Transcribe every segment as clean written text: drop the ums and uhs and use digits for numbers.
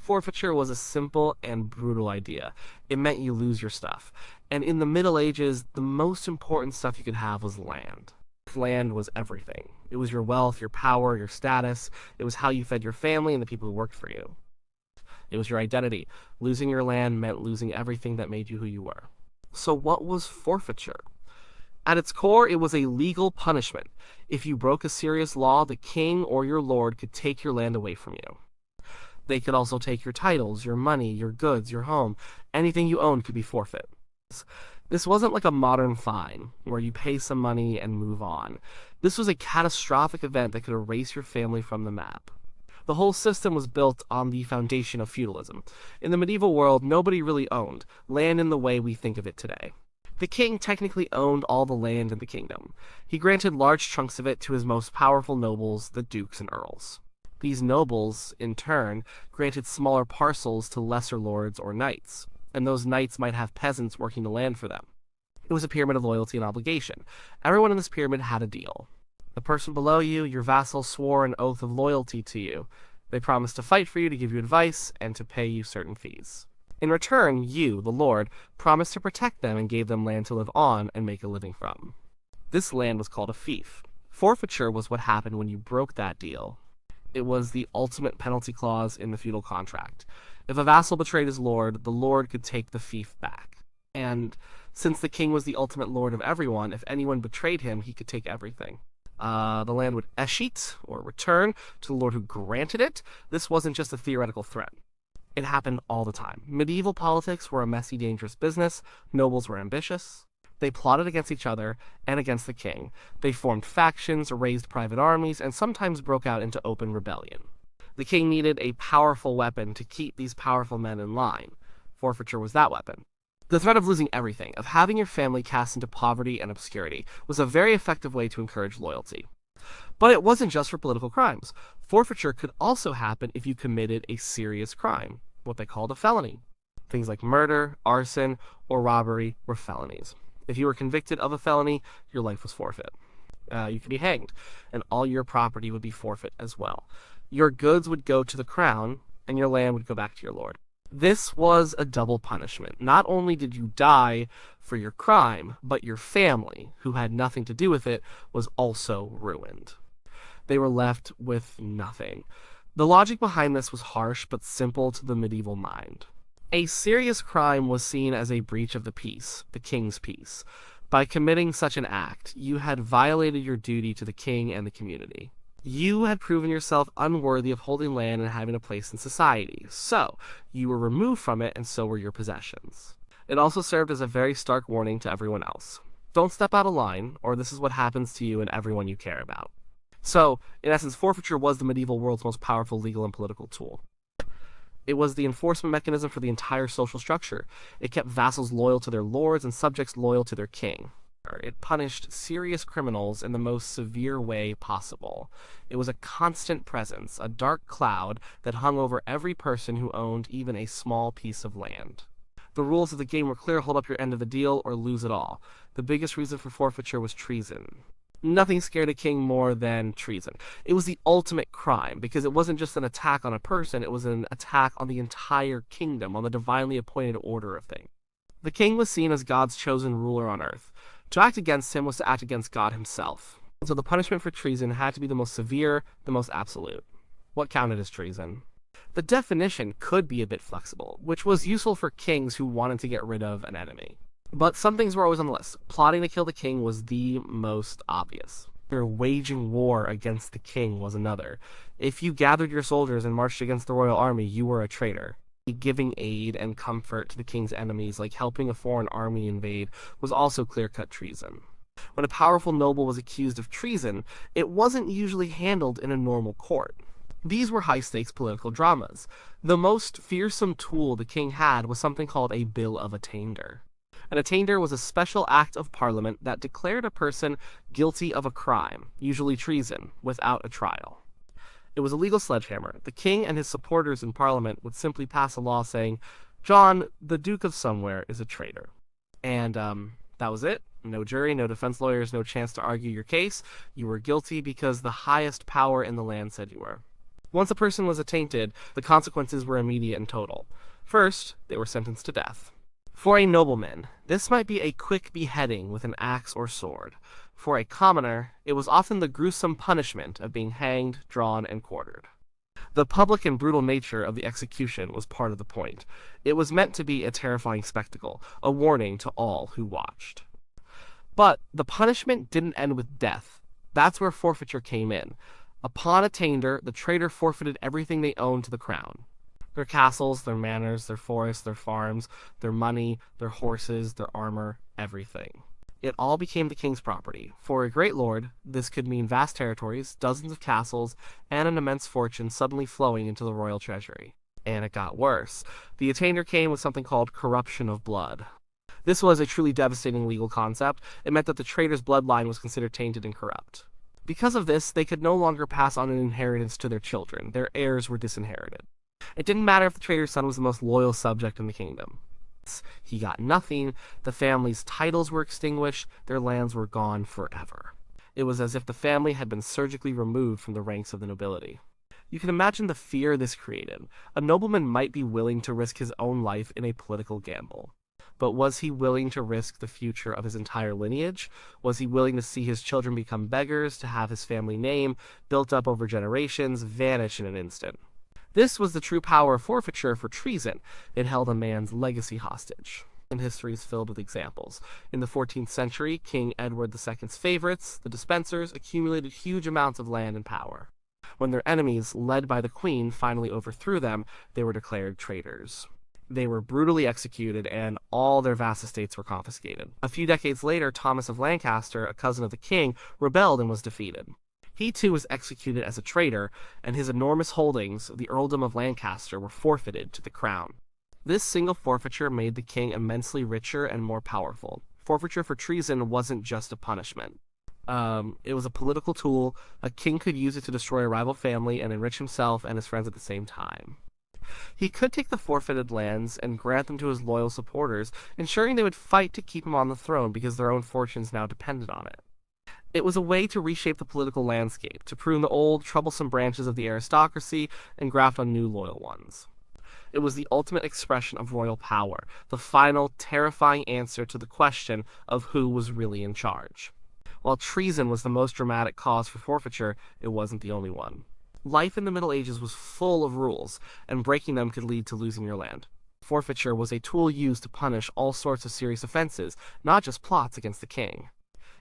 Forfeiture was a simple and brutal idea. It meant you lose your stuff. And in the Middle Ages, the most important stuff you could have was land. Land was everything. It was your wealth, your power, your status. It was how you fed your family and the people who worked for you. It was your identity. Losing your land meant losing everything that made you who you were. So what was forfeiture? At its core, it was a legal punishment. If you broke a serious law, the king or your lord could take your land away from you. They could also take your titles, your money, your goods, your home. Anything you owned could be forfeit. This wasn't like a modern fine, where you pay some money and move on. This was a catastrophic event that could erase your family from the map. The whole system was built on the foundation of feudalism. In the medieval world, nobody really owned land in the way we think of it today. The king technically owned all the land in the kingdom. He granted large chunks of it to his most powerful nobles, the dukes and earls. These nobles, in turn, granted smaller parcels to lesser lords or knights, and those knights might have peasants working the land for them. It was a pyramid of loyalty and obligation. Everyone in this pyramid had a deal. The person below you, your vassal, swore an oath of loyalty to you. They promised to fight for you, to give you advice, and to pay you certain fees. In return, you, the lord, promised to protect them and gave them land to live on and make a living from. This land was called a fief. Forfeiture was what happened when you broke that deal. It was the ultimate penalty clause in the feudal contract. If a vassal betrayed his lord, the lord could take the fief back. And since the king was the ultimate lord of everyone, if anyone betrayed him, he could take everything. The land would escheat, or return, to the lord who granted it. This wasn't just a theoretical threat. It happened all the time. Medieval politics were a messy, dangerous business. Nobles were ambitious. They plotted against each other and against the king. They formed factions, raised private armies, and sometimes broke out into open rebellion. The king needed a powerful weapon to keep these powerful men in line. Forfeiture was that weapon. The threat of losing everything, of having your family cast into poverty and obscurity, was a very effective way to encourage loyalty. But it wasn't just for political crimes. Forfeiture could also happen if you committed a serious crime, what they called a felony. Things like murder, arson, or robbery were felonies. If you were convicted of a felony, your life was forfeit. You could be hanged, and all your property would be forfeit as well. Your goods would go to the crown, and your land would go back to your lord. This was a double punishment. Not only did you die for your crime, but your family, who had nothing to do with it, was also ruined. They were left with nothing. The logic behind this was harsh but simple to the medieval mind. A serious crime was seen as a breach of the peace, the king's peace. By committing such an act, you had violated your duty to the king and the community. You had proven yourself unworthy of holding land and having a place in society, so you were removed from it and so were your possessions. It also served as a very stark warning to everyone else. Don't step out of line, or this is what happens to you and everyone you care about. So, in essence, forfeiture was the medieval world's most powerful legal and political tool. It was the enforcement mechanism for the entire social structure. It kept vassals loyal to their lords and subjects loyal to their king. It punished serious criminals in the most severe way possible. It was a constant presence, a dark cloud that hung over every person who owned even a small piece of land. The rules of the game were clear: hold up your end of the deal or lose it all. The biggest reason for forfeiture was treason. Nothing scared a king more than treason. It was the ultimate crime, because it wasn't just an attack on a person, it was an attack on the entire kingdom, on the divinely appointed order of things. The king was seen as God's chosen ruler on earth. To act against him was to act against God himself. So the punishment for treason had to be the most severe, the most absolute. What counted as treason? The definition could be a bit flexible, which was useful for kings who wanted to get rid of an enemy. But some things were always on the list. Plotting to kill the king was the most obvious. Waging war against the king was another. If you gathered your soldiers and marched against the royal army, you were a traitor. Giving aid and comfort to the king's enemies, like helping a foreign army invade, was also clear-cut treason. When a powerful noble was accused of treason, it wasn't usually handled in a normal court. These were high-stakes political dramas. The most fearsome tool the king had was something called a bill of attainder. An attainder was a special act of parliament that declared a person guilty of a crime, usually treason, without a trial. It was a legal sledgehammer. The king and his supporters in parliament would simply pass a law saying, "John, the Duke of Somewhere, is a traitor." And that was it. No jury, no defense lawyers, no chance to argue your case. You were guilty because the highest power in the land said you were. Once a person was attainted, the consequences were immediate and total. First, they were sentenced to death. For a nobleman, this might be a quick beheading with an axe or sword. For a commoner, it was often the gruesome punishment of being hanged, drawn, and quartered. The public and brutal nature of the execution was part of the point. It was meant to be a terrifying spectacle, a warning to all who watched. But the punishment didn't end with death. That's where forfeiture came in. Upon attainder, the traitor forfeited everything they owned to the crown. Their castles, their manors, their forests, their farms, their money, their horses, their armor, everything. It all became the king's property. For a great lord, this could mean vast territories, dozens of castles, and an immense fortune suddenly flowing into the royal treasury. And it got worse. The attainder came with something called corruption of blood. This was a truly devastating legal concept. It meant that the traitor's bloodline was considered tainted and corrupt. Because of this, they could no longer pass on an inheritance to their children. Their heirs were disinherited. It didn't matter if the traitor's son was the most loyal subject in the kingdom. He got nothing, the family's titles were extinguished, their lands were gone forever. It was as if the family had been surgically removed from the ranks of the nobility. You can imagine the fear this created. A nobleman might be willing to risk his own life in a political gamble. But was he willing to risk the future of his entire lineage? Was he willing to see his children become beggars, to have his family name, built up over generations, vanish in an instant? This was the true power of forfeiture for treason. It held a man's legacy hostage. And history is filled with examples. In the 14th century, King Edward II's favorites, the Despensers, accumulated huge amounts of land and power. When their enemies, led by the Queen, finally overthrew them, they were declared traitors. They were brutally executed, and all their vast estates were confiscated. A few decades later, Thomas of Lancaster, a cousin of the king, rebelled and was defeated. He too was executed as a traitor, and his enormous holdings, the earldom of Lancaster, were forfeited to the crown. This single forfeiture made the king immensely richer and more powerful. Forfeiture for treason wasn't just a punishment. It was a political tool. A king could use it to destroy a rival family and enrich himself and his friends at the same time. He could take the forfeited lands and grant them to his loyal supporters, ensuring they would fight to keep him on the throne because their own fortunes now depended on it. It was a way to reshape the political landscape, to prune the old, troublesome branches of the aristocracy and graft on new loyal ones. It was the ultimate expression of royal power, the final, terrifying answer to the question of who was really in charge. While treason was the most dramatic cause for forfeiture, it wasn't the only one. Life in the Middle Ages was full of rules, and breaking them could lead to losing your land. Forfeiture was a tool used to punish all sorts of serious offenses, not just plots against the king.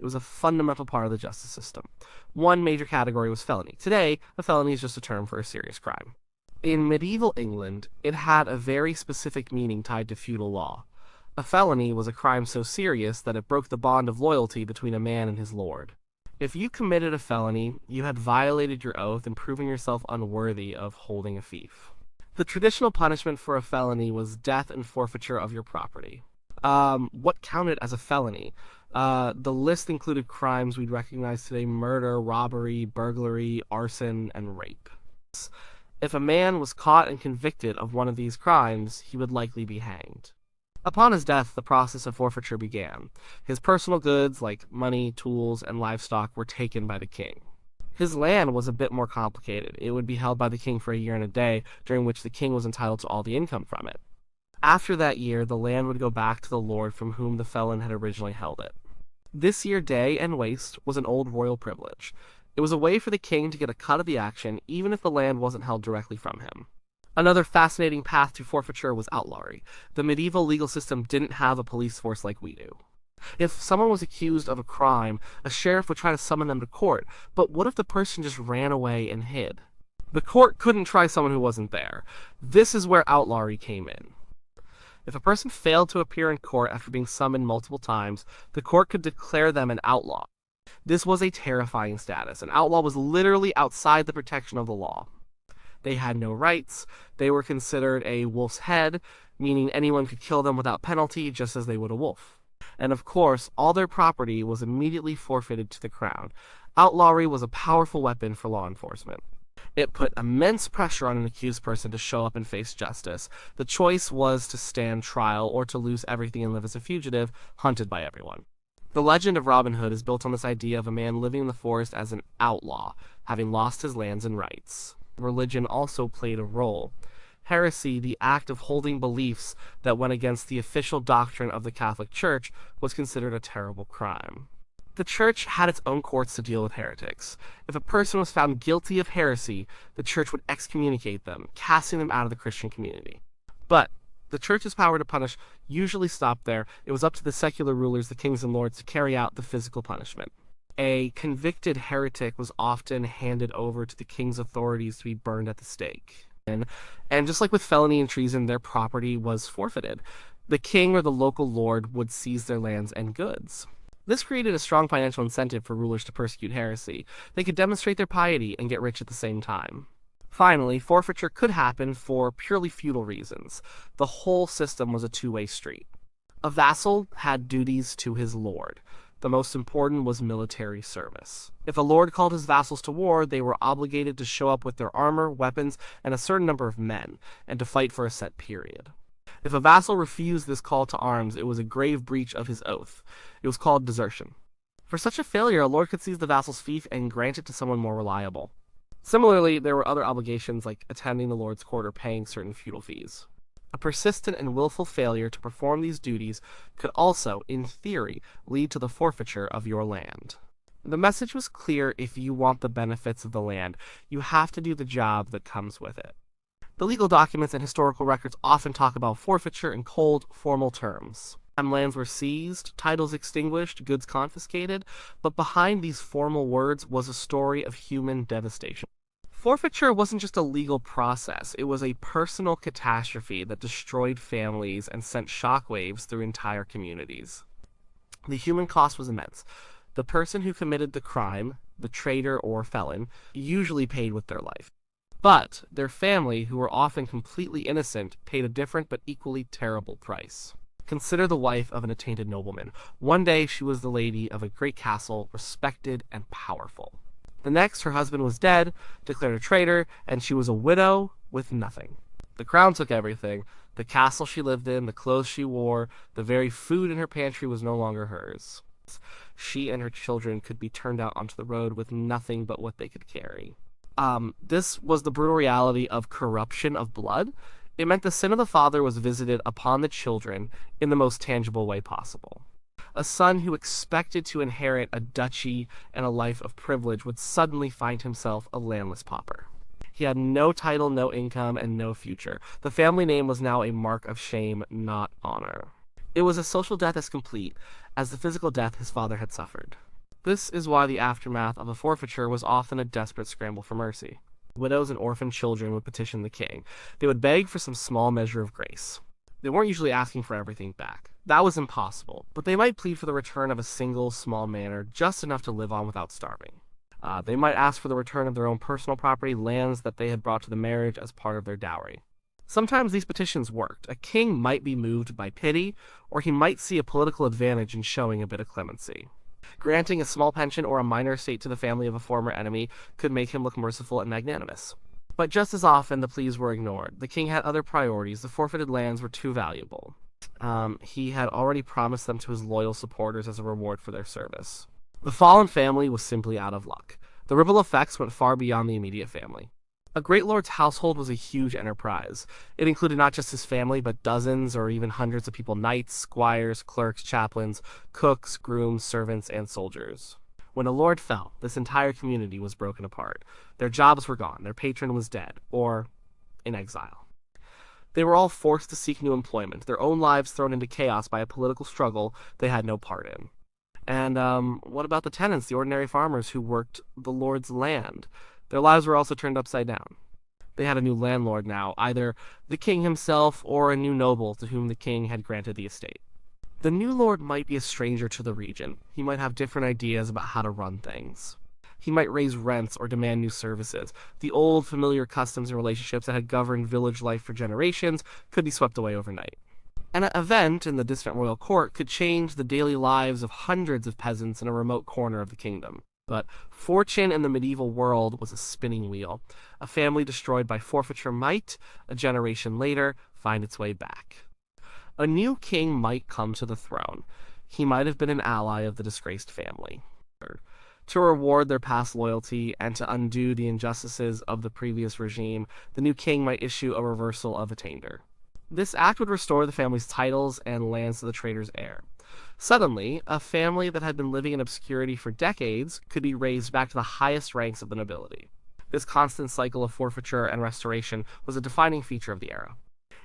It was a fundamental part of the justice system. One major category was felony. Today, a felony is just a term for a serious crime. In medieval England, it had a very specific meaning tied to feudal law. A felony was a crime so serious that it broke the bond of loyalty between a man and his lord. If you committed a felony, you had violated your oath and proven yourself unworthy of holding a fief. The traditional punishment for a felony was death and forfeiture of your property. What counted as a felony? The list included crimes we'd recognize today: murder, robbery, burglary, arson, and rape. If a man was caught and convicted of one of these crimes, he would likely be hanged. Upon his death, the process of forfeiture began. His personal goods, like money, tools, and livestock, were taken by the king. His land was a bit more complicated. It would be held by the king for a year and a day, during which the king was entitled to all the income from it. After that year, the land would go back to the lord from whom the felon had originally held it. This year, day, and waste was an old royal privilege. It was a way for the king to get a cut of the action, even if the land wasn't held directly from him. Another fascinating path to forfeiture was outlawry. The medieval legal system didn't have a police force like we do. If someone was accused of a crime, a sheriff would try to summon them to court, but what if the person just ran away and hid? The court couldn't try someone who wasn't there. This is where outlawry came in. If a person failed to appear in court after being summoned multiple times, the court could declare them an outlaw. This was a terrifying status. An outlaw was literally outside the protection of the law. They had no rights. They were considered a wolf's head, meaning anyone could kill them without penalty, just as they would a wolf. And of course, all their property was immediately forfeited to the crown. Outlawry was a powerful weapon for law enforcement. It put immense pressure on an accused person to show up and face justice. The choice was to stand trial or to lose everything and live as a fugitive, hunted by everyone. The legend of Robin Hood is built on this idea of a man living in the forest as an outlaw, having lost his lands and rights. Religion also played a role. Heresy, the act of holding beliefs that went against the official doctrine of the Catholic Church, was considered a terrible crime. The Church had its own courts to deal with heretics. If a person was found guilty of heresy, the Church would excommunicate them, casting them out of the Christian community. But the Church's power to punish usually stopped there. It was up to the secular rulers, the kings and lords, to carry out the physical punishment. A convicted heretic was often handed over to the king's authorities to be burned at the stake. And just like with felony and treason, their property was forfeited. The king or the local lord would seize their lands and goods. This created a strong financial incentive for rulers to persecute heresy. They could demonstrate their piety and get rich at the same time. Finally, forfeiture could happen for purely feudal reasons. The whole system was a two-way street. A vassal had duties to his lord. The most important was military service. If a lord called his vassals to war, they were obligated to show up with their armor, weapons, and a certain number of men, and to fight for a set period. If a vassal refused this call to arms, it was a grave breach of his oath. It was called desertion. For such a failure, a lord could seize the vassal's fief and grant it to someone more reliable. Similarly, there were other obligations like attending the lord's court or paying certain feudal fees. A persistent and willful failure to perform these duties could also, in theory, lead to the forfeiture of your land. The message was clear: if you want the benefits of the land, you have to do the job that comes with it. The legal documents and historical records often talk about forfeiture in cold, formal terms. Lands were seized, titles extinguished, goods confiscated, but behind these formal words was a story of human devastation. Forfeiture wasn't just a legal process, it was a personal catastrophe that destroyed families and sent shockwaves through entire communities. The human cost was immense. The person who committed the crime, the traitor or felon, usually paid with their life. But their family, who were often completely innocent, paid a different but equally terrible price. Consider the wife of an attainted nobleman. One day she was the lady of a great castle, respected and powerful. The next, her husband was dead, declared a traitor, and she was a widow with nothing. The crown took everything. The castle she lived in, the clothes she wore, the very food in her pantry was no longer hers. She and her children could be turned out onto the road with nothing but what they could carry. This was the brutal reality of corruption of blood. It meant the sin of the father was visited upon the children in the most tangible way possible. A son who expected to inherit a duchy and a life of privilege would suddenly find himself a landless pauper. He had no title, no income, and no future. The family name was now a mark of shame, not honor. It was a social death as complete as the physical death his father had suffered. This is why the aftermath of a forfeiture was often a desperate scramble for mercy. Widows and orphan children would petition the king. They would beg for some small measure of grace. They weren't usually asking for everything back. That was impossible, but they might plead for the return of a single small manor, just enough to live on without starving. They might ask for the return of their own personal property, lands that they had brought to the marriage as part of their dowry. Sometimes these petitions worked. A king might be moved by pity, or he might see a political advantage in showing a bit of clemency. Granting a small pension or a minor estate to the family of a former enemy could make him look merciful and magnanimous. But just as often, the pleas were ignored. The king had other priorities. The forfeited lands were too valuable. He had already promised them to his loyal supporters as a reward for their service. The fallen family was simply out of luck. The ripple effects went far beyond the immediate family. A great lord's household was a huge enterprise. It included not just his family, but dozens or even hundreds of people: knights, squires, clerks, chaplains, cooks, grooms, servants, and soldiers. When a lord fell, this entire community was broken apart. Their jobs were gone, their patron was dead, or in exile. They were all forced to seek new employment, their own lives thrown into chaos by a political struggle they had no part in. And what about the tenants, the ordinary farmers who worked the lord's land? Their lives were also turned upside down. They had a new landlord now, either the king himself or a new noble to whom the king had granted the estate. The new lord might be a stranger to the region. He might have different ideas about how to run things. He might raise rents or demand new services. The old familiar customs and relationships that had governed village life for generations could be swept away overnight. An event in the distant royal court could change the daily lives of hundreds of peasants in a remote corner of the kingdom. But fortune in the medieval world was a spinning wheel. A family destroyed by forfeiture might, a generation later, find its way back. A new king might come to the throne. He might have been an ally of the disgraced family. To reward their past loyalty and to undo the injustices of the previous regime, the new king might issue a reversal of attainder. This act would restore the family's titles and lands to the traitor's heir. Suddenly, a family that had been living in obscurity for decades could be raised back to the highest ranks of the nobility. This constant cycle of forfeiture and restoration was a defining feature of the era.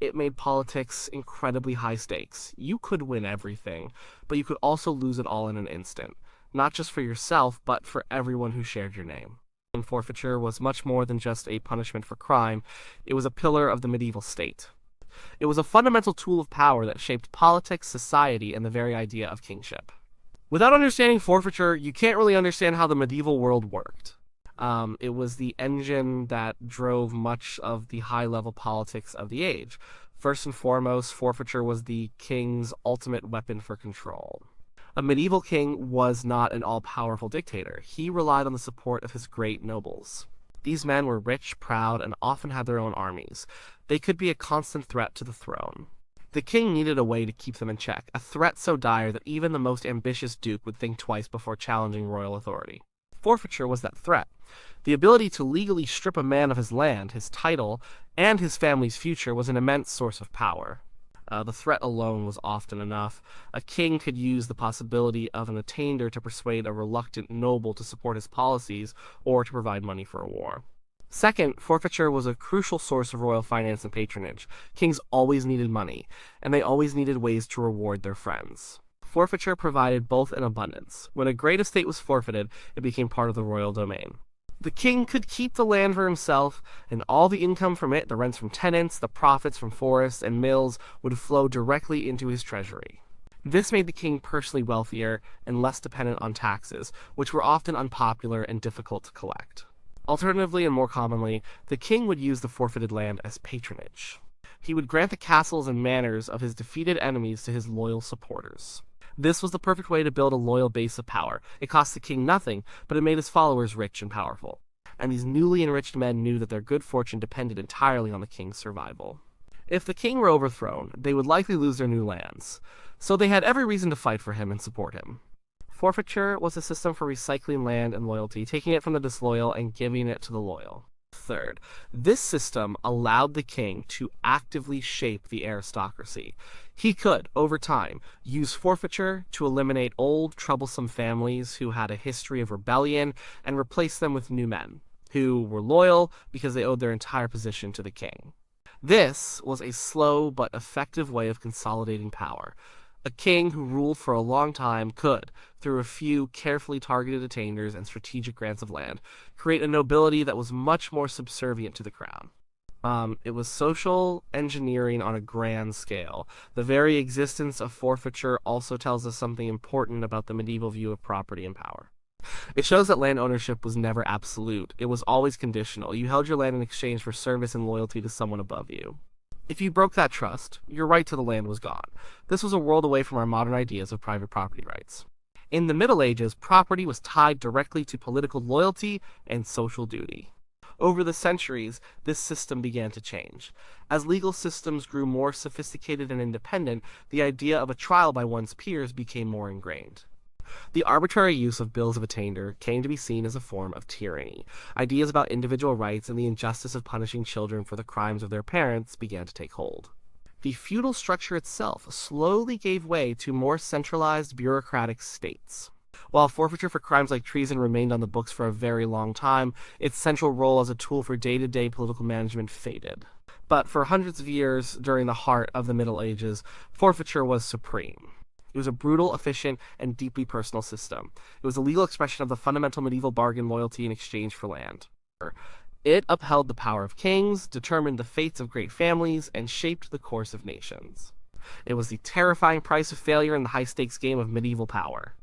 It made politics incredibly high stakes. You could win everything, but you could also lose it all in an instant, not just for yourself, but for everyone who shared your name. And forfeiture was much more than just a punishment for crime, it was a pillar of the medieval state. It was a fundamental tool of power that shaped politics, society, and the very idea of kingship. Without understanding forfeiture, you can't really understand how the medieval world worked. It was the engine that drove much of the high-level politics of the age. First and foremost, forfeiture was the king's ultimate weapon for control. A medieval king was not an all-powerful dictator. He relied on the support of his great nobles. These men were rich, proud, and often had their own armies. They could be a constant threat to the throne. The king needed a way to keep them in check, a threat so dire that even the most ambitious duke would think twice before challenging royal authority. Forfeiture was that threat. The ability to legally strip a man of his land, his title, and his family's future was an immense source of power. The threat alone was often enough. A king could use the possibility of an attainder to persuade a reluctant noble to support his policies or to provide money for a war. Second, forfeiture was a crucial source of royal finance and patronage. Kings always needed money, and they always needed ways to reward their friends. Forfeiture provided both in abundance. When a great estate was forfeited, it became part of the royal domain. The king could keep the land for himself, and all the income from it, the rents from tenants, the profits from forests and mills, would flow directly into his treasury. This made the king personally wealthier and less dependent on taxes, which were often unpopular and difficult to collect. Alternatively, and more commonly, the king would use the forfeited land as patronage. He would grant the castles and manors of his defeated enemies to his loyal supporters. This was the perfect way to build a loyal base of power. It cost the king nothing, but it made his followers rich and powerful. And these newly enriched men knew that their good fortune depended entirely on the king's survival. If the king were overthrown, they would likely lose their new lands, so they had every reason to fight for him and support him. Forfeiture was a system for recycling land and loyalty, taking it from the disloyal and giving it to the loyal. Third, this system allowed the king to actively shape the aristocracy. He could, over time, use forfeiture to eliminate old, troublesome families who had a history of rebellion and replace them with new men, who were loyal because they owed their entire position to the king. This was a slow but effective way of consolidating power. A king who ruled for a long time could, through a few carefully targeted attainders and strategic grants of land, create a nobility that was much more subservient to the crown. It was social engineering on a grand scale. The very existence of forfeiture also tells us something important about the medieval view of property and power. It shows that land ownership was never absolute. It was always conditional. You held your land in exchange for service and loyalty to someone above you. If you broke that trust, your right to the land was gone. This was a world away from our modern ideas of private property rights. In the Middle Ages, property was tied directly to political loyalty and social duty. Over the centuries, this system began to change. As legal systems grew more sophisticated and independent, the idea of a trial by one's peers became more ingrained. The arbitrary use of bills of attainder came to be seen as a form of tyranny. Ideas about individual rights and the injustice of punishing children for the crimes of their parents began to take hold. The feudal structure itself slowly gave way to more centralized bureaucratic states. While forfeiture for crimes like treason remained on the books for a very long time, its central role as a tool for day-to-day political management faded. But for hundreds of years during the heart of the Middle Ages, forfeiture was supreme. It was a brutal, efficient, and deeply personal system. It was a legal expression of the fundamental medieval bargain loyalty in exchange for land. It upheld the power of kings, determined the fates of great families, and shaped the course of nations. It was the terrifying price of failure in the high-stakes game of medieval power.